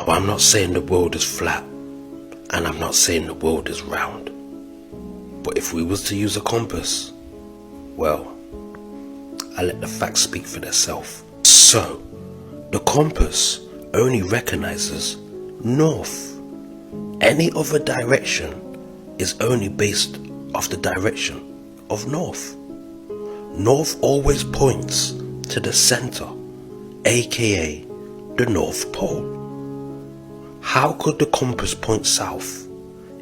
Now, I'm not saying the world is flat, and I'm not saying the world is round. But if we was to use a compass, well, I let the facts speak for themselves. So, the compass only recognizes north. Any other direction is only based off the direction of north. North always points to the center, aka the North Pole. How could the compass point south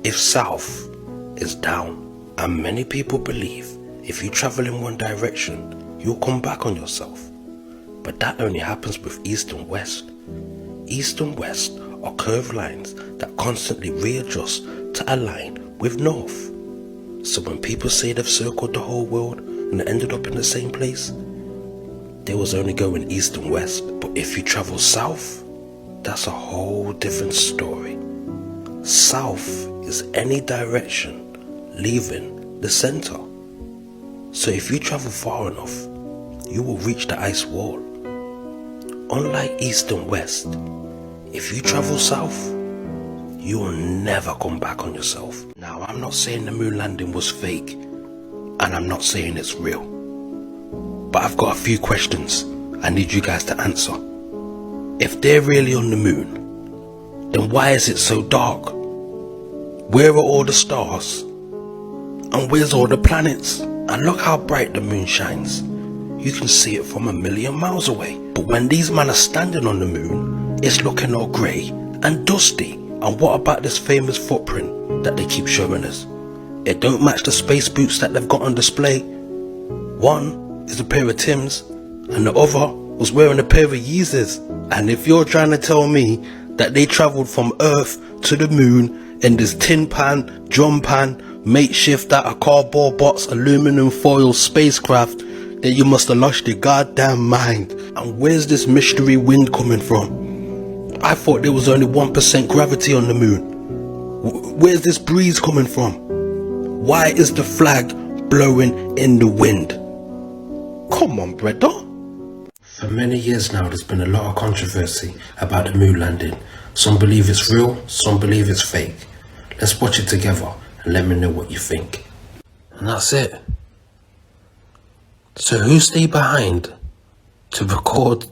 if south is down? And many people believe if you travel in one direction, you'll come back on yourself. But that only happens with east and west. East and west are curved lines that constantly readjust to align with north. So when people say they've circled the whole world and ended up in the same place, they was only going east and west. But if you travel south, that's a whole different story. South is any direction leaving the center. So if you travel far enough, you will reach the ice wall. Unlike east and west, if you travel south, you will never come back on yourself. Now, I'm not saying the moon landing was fake, and I'm not saying it's real. But I've got a few questions I need you guys to answer. If they're really on the moon, then why is it so dark? Where are all the stars? And where's all the planets? And look how bright the moon shines. You can see it from 1,000,000 miles away. But when these men are standing on the moon, it's looking all grey and dusty. And what about this famous footprint that they keep showing us? It don't match the space boots that they've got on display. One is a pair of Timbs, and the other was wearing a pair of Yeezys. And if you're trying to tell me that they travelled from Earth to the moon in this tin pan, drum pan, makeshift out of cardboard box, aluminum foil spacecraft, then you must have lost your goddamn mind. And where's this mystery wind coming from? I thought there was only 1% gravity on the moon. Where's this breeze coming from? Why is the flag blowing in the wind? Come on, brother. For many years now, there's been a lot of controversy about the moon landing. Some believe it's real, some believe it's fake. Let's watch it together and let me know what you think. And that's it. So who stayed behind to record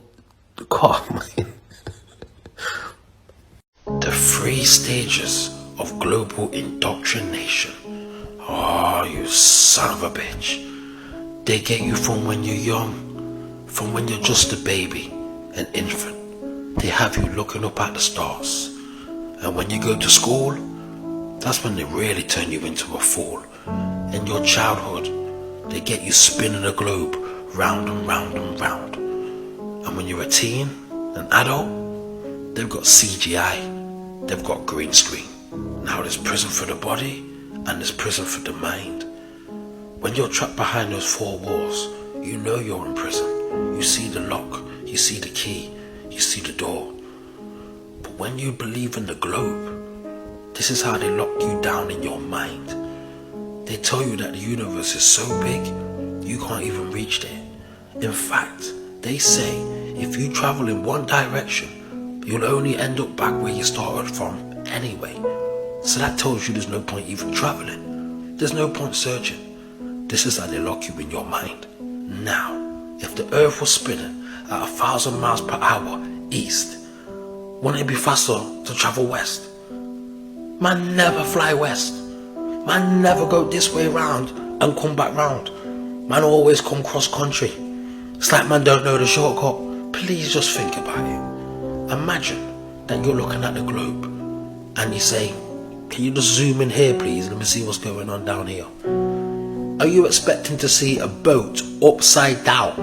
the car? The 3 stages of global indoctrination. Oh, you son of a bitch. They get you from when you're young, from when you're just a baby, an infant. They have you looking up at the stars. And when you go to school, that's when they really turn you into a fool. In your childhood, they get you spinning a globe round and round and round. And when you're a teen, an adult, they've got CGI. They've got green screen. Now there's prison for the body and there's prison for the mind. When you're trapped behind those 4 walls, you know you're in prison. You see the lock, you see the key, you see the door. But when you believe in the globe, this is how they lock you down in your mind. They tell you that the universe is so big, you can't even reach there. In fact, they say if you travel in one direction, you'll only end up back where you started from anyway. So that tells you there's no point even traveling. There's no point searching. This is how they lock you in your mind. Now, if the earth was spinning at 1,000 miles per hour east, wouldn't it be faster to travel west? Man never fly west. Man never go this way round and come back round. Man always come cross country. It's like man don't know the shortcut. Please just think about it. Imagine that you're looking at the globe and you say, can you just zoom in here please? Let me see what's going on down here. Are you expecting to see a boat upside down?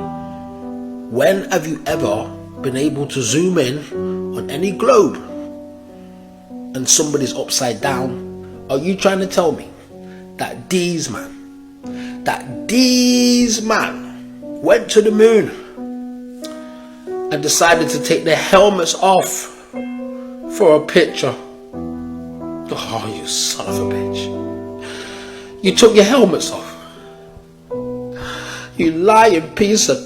When have you ever been able to zoom in on any globe and somebody's upside down? Are you trying to tell me that these man went to the moon and decided to take their helmets off for a picture? Oh, you son of a bitch. You took your helmets off. You lying piece of...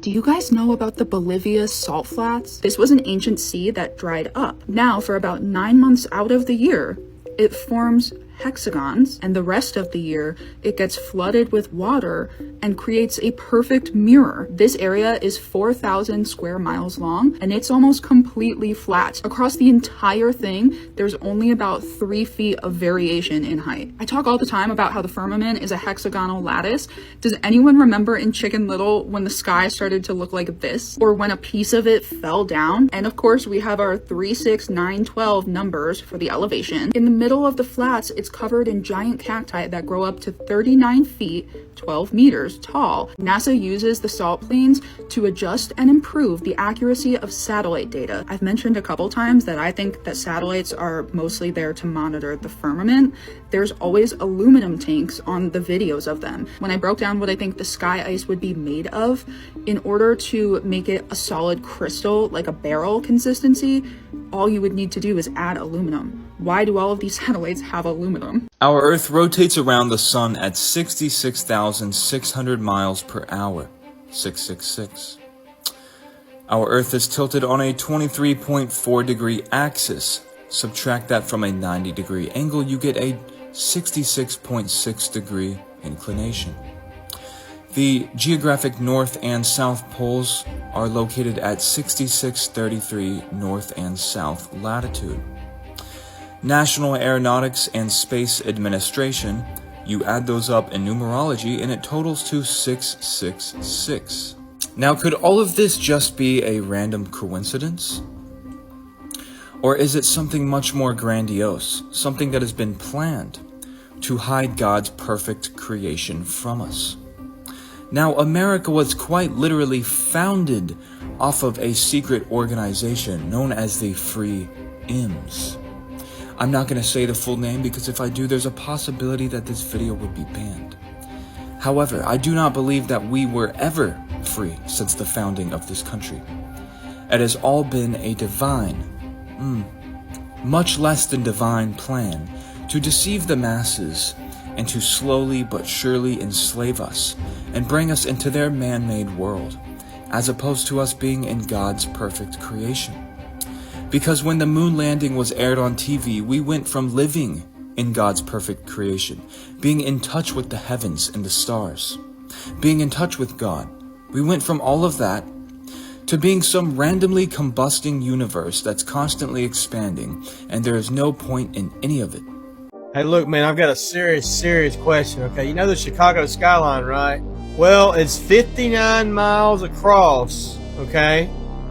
Do you guys know about the Bolivia salt flats? This was an ancient sea that dried up. Now, for about 9 months out of the year, it forms hexagons, and the rest of the year it gets flooded with water and creates a perfect mirror. This area is 4,000 square miles long, and it's almost completely flat. Across the entire thing, there's only about 3 feet of variation in height. I talk all the time about how the firmament is a hexagonal lattice. Does anyone remember in Chicken Little when the sky started to look like this? Or when a piece of it fell down? And of course, we have our 3, 6, 9, 12 numbers for the elevation. In the middle of the flats, it's covered in giant cacti that grow up to 39 feet, 12 meters tall. NASA uses the salt plains to adjust and improve the accuracy of satellite data. I've mentioned a couple times that I think that satellites are mostly there to monitor the firmament. There's always aluminum tanks on the videos of them. When I broke down what I think the sky ice would be made of, in order to make it a solid crystal, like a barrel consistency, all you would need to do is add aluminum. Why do all of these satellites have aluminum? Our Earth rotates around the Sun at 66,600 miles per hour. 666. Our Earth is tilted on a 23.4 degree axis. Subtract that from a 90 degree angle, you get a 66.6 degree inclination. The geographic north and south poles are located at 6633 north and south latitude. National Aeronautics and Space Administration, you add those up in numerology and it totals to 666. Now, could all of this just be a random coincidence? Or is it something much more grandiose, something that has been planned to hide God's perfect creation from us? Now, America was quite literally founded off of a secret organization known as the Free Imps. I'm not going to say the full name because if I do, there's a possibility that this video would be banned. However, I do not believe that we were ever free since the founding of this country. It has all been a divine, much less than divine plan to deceive the masses and to slowly but surely enslave us and bring us into their man-made world, as opposed to us being in God's perfect creation. Because when the moon landing was aired on TV, we went from living in God's perfect creation, being in touch with the heavens and the stars, being in touch with God. We went from all of that to being some randomly combusting universe that's constantly expanding, and there is no point in any of it. Hey, look, man, I've got a serious question, okay? You know the Chicago skyline, right? Well, it's 59 miles across, okay?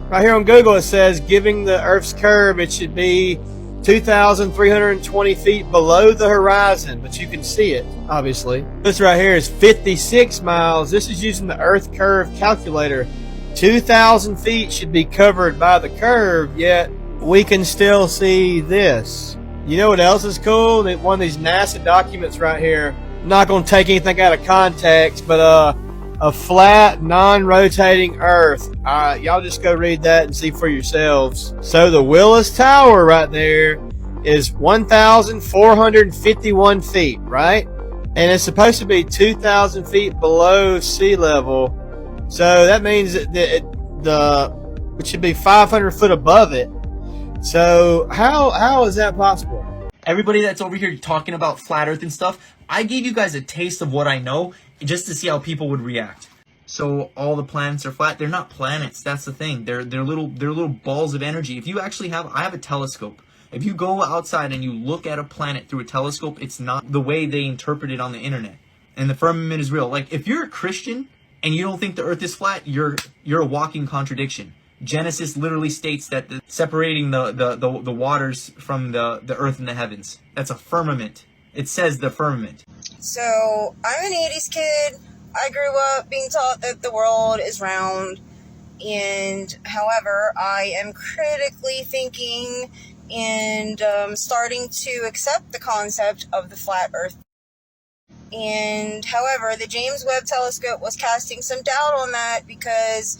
Right here on Google, it says, giving the Earth's curve, it should be 2,320 feet below the horizon, but you can see it, obviously. This right here is 56 miles. This is using the Earth curve calculator. 2,000 feet should be covered by the curve, yet we can still see this. You know what else is cool? That one of these NASA documents right here. I'm not going to take anything out of context, but a flat, non-rotating Earth. Alright, y'all just go read that and see for yourselves. So the Willis Tower right there is 1,451 feet, right? And it's supposed to be 2,000 feet below sea level. So that means that it should be 500 foot above it. So how is that possible? Everybody that's over here talking about flat earth and stuff, I gave you guys a taste of what I know just to see how people would react. So all the planets are flat. They're not planets. That's the thing. They're little balls of energy. If you actually I have a telescope. If you go outside and you look at a planet through a telescope, it's not the way they interpret it on the internet. And the firmament is real. Like, if you're a Christian and you don't think the earth is flat, you're a walking contradiction. Genesis literally states that separating the waters from the earth and the heavens. That's a firmament. It says the firmament. So, I'm an 80s kid. I grew up being taught that the world is round. And, however, I am critically thinking and starting to accept the concept of the flat earth. And, however, the James Webb Telescope was casting some doubt on that because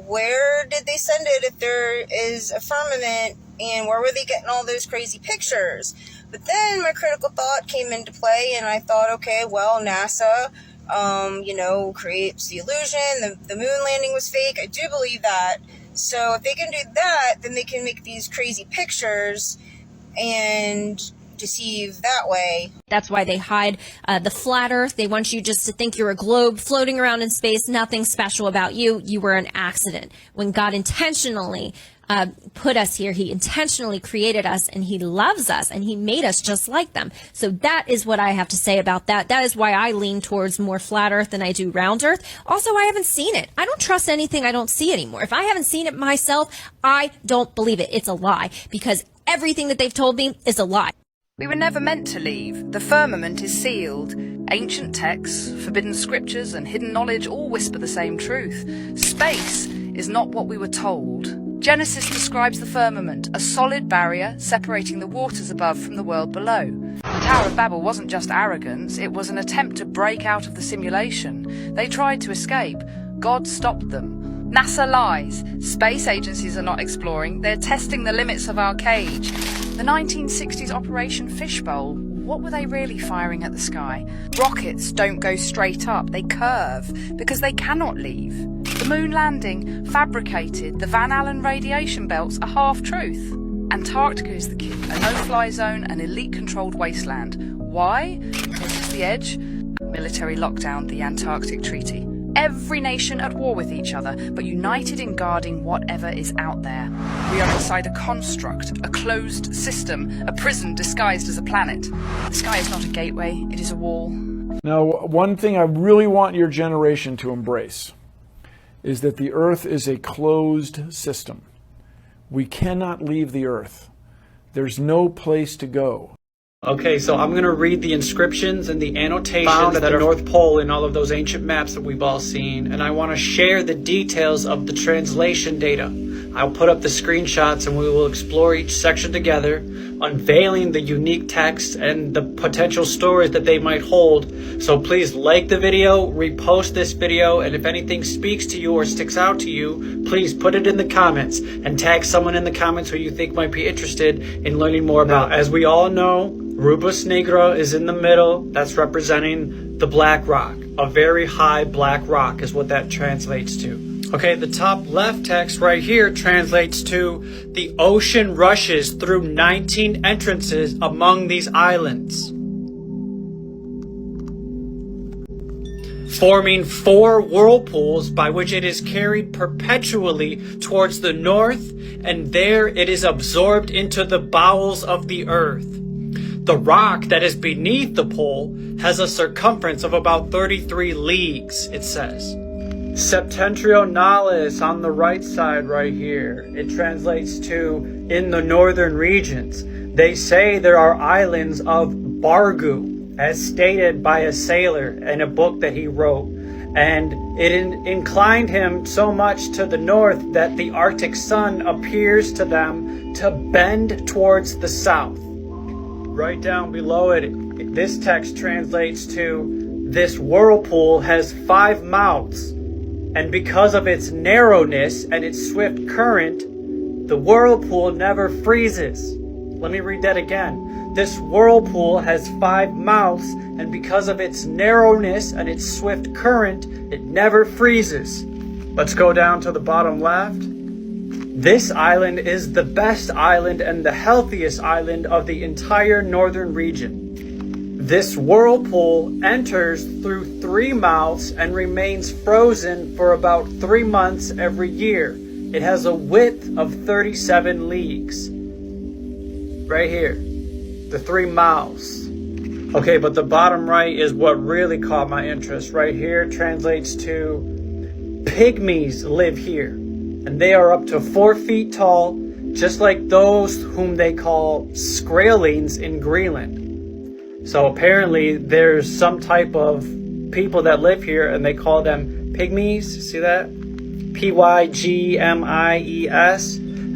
where did they send it if there is a firmament, and where were they getting all those crazy pictures? But then my critical thought came into play, and I thought, okay, well, NASA creates the illusion, the moon landing was fake. I do believe that. So if they can do that, then they can make these crazy pictures and deceive that way. That's why they hide the flat earth. They want you just to think you're a globe floating around in space, nothing special about you. You were an accident. When God intentionally put us here, he intentionally created us, and he loves us, and he made us just like them. So that is what I have to say about that. That is why I lean towards more flat earth than I do round earth. Also, I haven't seen it. I don't trust anything I don't see anymore. If I haven't seen it myself, I don't believe it. It's a lie, because everything that they've told me is a lie. We were never meant to leave. The firmament is sealed. Ancient texts, forbidden scriptures, and hidden knowledge all whisper the same truth. Space is not what we were told. Genesis describes the firmament, a solid barrier separating the waters above from the world below. The Tower of Babel wasn't just arrogance, it was an attempt to break out of the simulation. They tried to escape. God stopped them. NASA lies. Space agencies are not exploring, they're testing the limits of our cage. The 1960s Operation Fishbowl, what were they really firing at the sky? Rockets don't go straight up, they curve, because they cannot leave. The moon landing, fabricated, the Van Allen radiation belts are half-truth. Antarctica is the key, a no-fly zone, an elite-controlled wasteland. Why? Because it's the edge. Military lockdown, the Antarctic Treaty. Every nation at war with each other, but united in guarding whatever is out there. We are inside a construct, a closed system, a prison disguised as a planet. The sky is not a gateway, it is a wall. Now, one thing I really want your generation to embrace is that the Earth is a closed system. We cannot leave the Earth. There's no place to go. Okay, so I'm going to read the inscriptions and the annotations found at the North Pole in all of those ancient maps that we've all seen, and I want to share the details of the translation data. I'll put up the screenshots and we will explore each section together, unveiling the unique texts and the potential stories that they might hold. So please like the video, repost this video, and if anything speaks to you or sticks out to you, please put it in the comments and tag someone in the comments who you think might be interested in learning more about. As we all know, Rubus Nigra is in the middle. That's representing the black rock. A very high black rock is what that translates to. Okay, the top left text right here translates to the ocean rushes through 19 entrances among these islands, forming 4 whirlpools by which it is carried perpetually towards the north, and there it is absorbed into the bowels of the earth. The rock that is beneath the pole has a circumference of about 33 leagues, it says. Septentrionalis on the right side right here, it translates to in the northern regions. They say there are islands of Bargu, as stated by a sailor in a book that he wrote. And it inclined him so much to the north that the Arctic sun appears to them to bend towards the south. Right down below it, this text translates to this whirlpool has 5 mouths. And because of its narrowness and its swift current, the whirlpool never freezes. Let me read that again. This whirlpool has 5 mouths, and because of its narrowness and its swift current, it never freezes. Let's go down to the bottom left. This island is the best island and the healthiest island of the entire northern region. This whirlpool enters through 3 mouths and remains frozen for about 3 months every year. It has a width of 37 leagues. Right here, the 3 mouths. Okay, but the bottom right is what really caught my interest. Right here translates to pygmies live here, and they are up to 4 feet tall, just like those whom they call skrælings in Greenland. So apparently there's some type of people that live here and they call them pygmies. See that? Pygmies.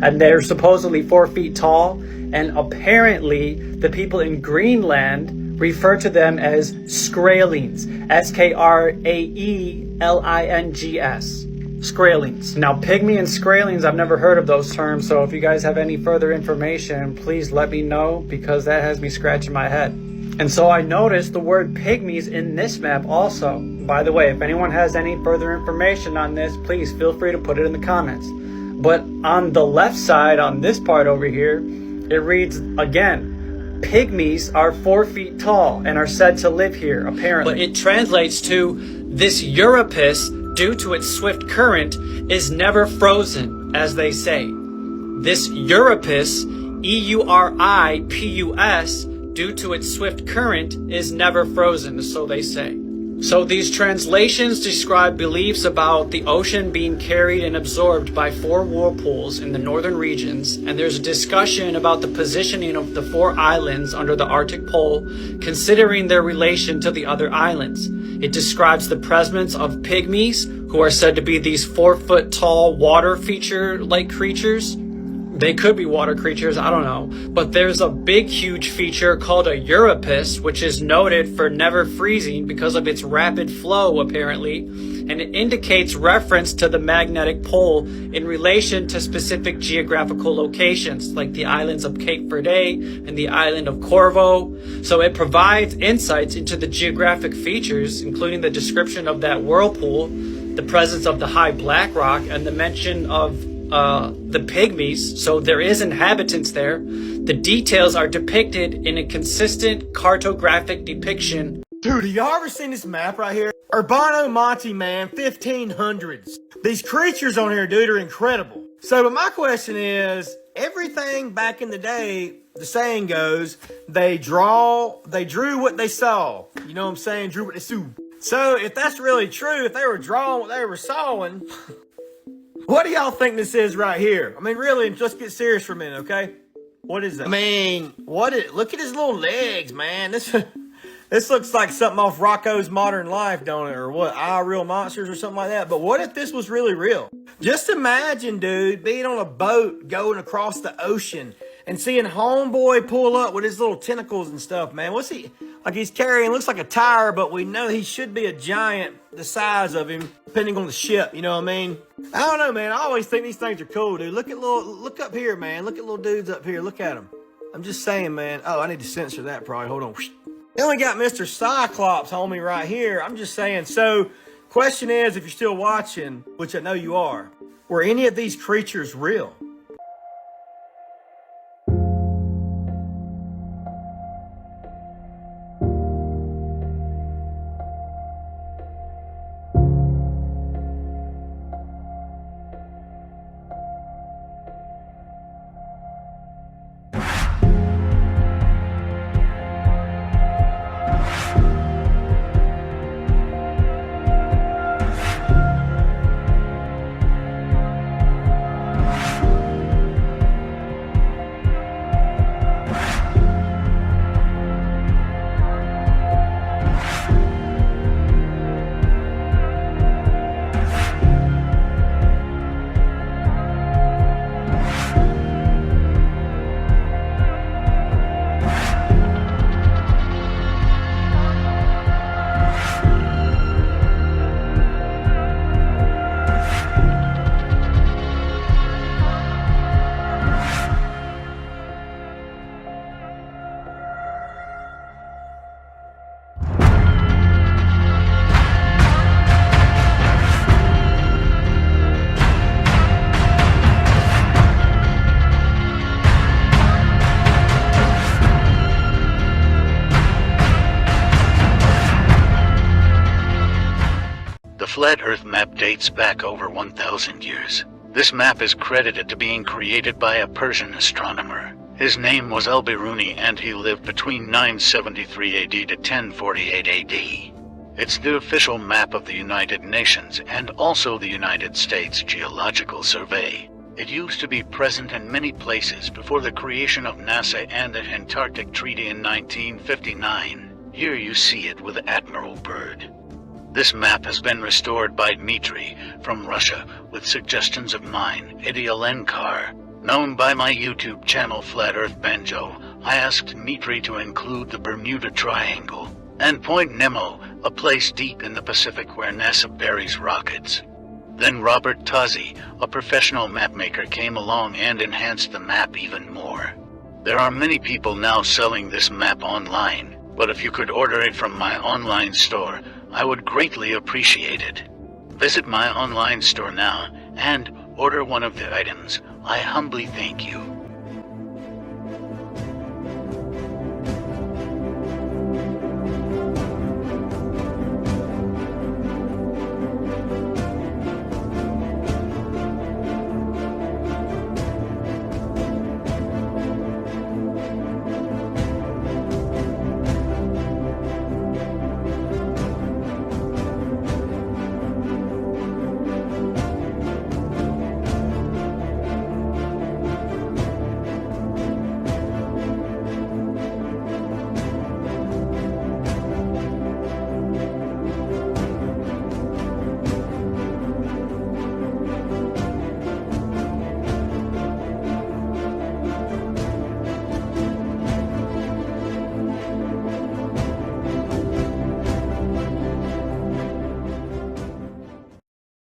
And they're supposedly 4 feet tall. And apparently the people in Greenland refer to them as skrælings. Skraelings. Skrælings. Now, pygmy and skrælings, I've never heard of those terms. So if you guys have any further information, please let me know, because that has me scratching my head. And so I noticed the word pygmies in this map also. By the way, if anyone has any further information on this, please feel free to put it in the comments. But on the left side, on this part over here, it reads again, pygmies are 4 feet tall and are said to live here, apparently. But it translates to, this Euripus, due to its swift current, is never frozen, as they say. This Euripus, Euripus, due to its swift current, is never frozen, so they say. So these translations describe beliefs about the ocean being carried and absorbed by 4 whirlpools in the northern regions, and there's a discussion about the positioning of the 4 islands under the Arctic Pole, considering their relation to the other islands. It describes the presence of pygmies, who are said to be these 4-foot-tall water feature-like creatures. They could be water creatures, I don't know. But there's a big, huge feature called a Euripus, which is noted for never freezing because of its rapid flow, apparently. And it indicates reference to the magnetic pole in relation to specific geographical locations, like the islands of Cape Verde and the island of Corvo. So it provides insights into the geographic features, including the description of that whirlpool, the presence of the high black rock, and the mention of the pygmies, so there is inhabitants there. The details are depicted in a consistent cartographic depiction. Dude, have y'all ever seen this map right here? Urbano Monte, man, 1500s. These creatures on here, dude, are incredible. So, but my question is, everything back in the day, the saying goes, they drew what they saw. You know what I'm saying? Drew what they saw. So, if that's really true, if they were drawing what they were sawing, what do y'all think this is right here? I mean, really, just get serious for a minute, okay? What is that? I mean, look at his little legs, man. This looks like something off Rocco's Modern Life, don't it? Or what, I Real Monsters or something like that. But what if this was really real? Just imagine, dude, being on a boat going across the ocean and seeing homeboy pull up with his little tentacles and stuff, man. What's he, like he's carrying, looks like a tire, but we know he should be a giant the size of him, depending on the ship, you know what I mean? I don't know, man. I always think these things are cool, dude. Look up here, man. Look at little dudes up here. Look at them. I'm just saying, man. Oh, I need to censor that probably. Hold on. They only got Mr. Cyclops, homie, right here. I'm just saying. So, question is, if you're still watching, which I know you are, were any of these creatures real? The Flat Earth map dates back over 1,000 years. This map is credited to being created by a Persian astronomer. His name was Al-Biruni and he lived between 973 AD to 1048 AD. It's the official map of the United Nations and also the United States Geological Survey. It used to be present in many places before the creation of NASA and the Antarctic Treaty in 1959. Here you see it with Admiral Byrd. This map has been restored by Dmitry from Russia with suggestions of mine, Eddie Alenkar. Known by my YouTube channel Flat Earth Banjo, I asked Dmitry to include the Bermuda Triangle and Point Nemo, a place deep in the Pacific where NASA buries rockets. Then Robert Tozzi, a professional mapmaker, came along and enhanced the map even more. There are many people now selling this map online, but if you could order it from my online store, I would greatly appreciate it. Visit my online store now and order one of the items. I humbly thank you.